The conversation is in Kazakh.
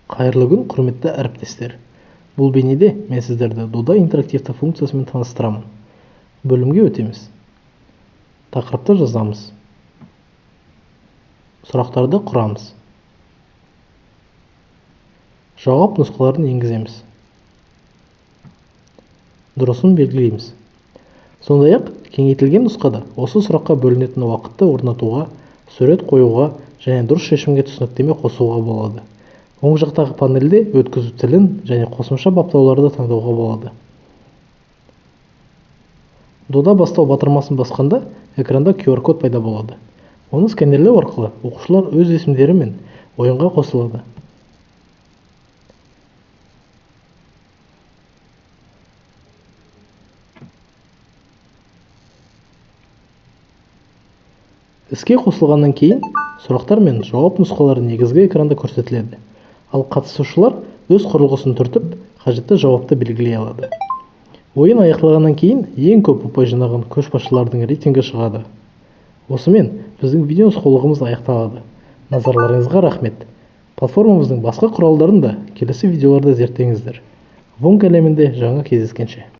Қайырлы күн, құрметті әріптестер. Бұл бейнеде мен сіздерді дода интерактивті функциясымен таныстырамын. Бөлімге өтеміз. Тақырыпты жазамыз. Сұрақтарды құрамыз. Жауап нұсқаларын енгіземіз. Дұрысын белгілейміз. Сондай-ақ, кеңейтілген нұсқада осы сұраққа бөлінетін уақытты орнатуға, сурет қоюға және дұрыс шешімге түсініктеме қосуға болады. Оң жақтағы панельде өткізу тілін және қосымша баптауларды таңдауға болады. Дода бастау батырмасын басқанда экранда QR-код пайда болады. Оны сканерлеу арқылы оқушылар өз есімдері мен ойынға қосылады. Іске қосылғаннан кейін сұрақтар мен жауап нұсқалары негізгі экранда көрсетіледі. Ал қатысушылар өз құрылғысын түртіп, қажетті жауапты белгілей алады. Ойын аяқталғаннан кейін ең көп ұпай жинаған көшбасшылардың рейтингі шығады. Осымен біздің видео нұсқаулығымыз аяқталады. Назарларыңызға рахмет. Платформамыздың басқа құралдарын да келесі видеоларда зерттеңіздер. Вонг әлемінде жаңа кездескенше.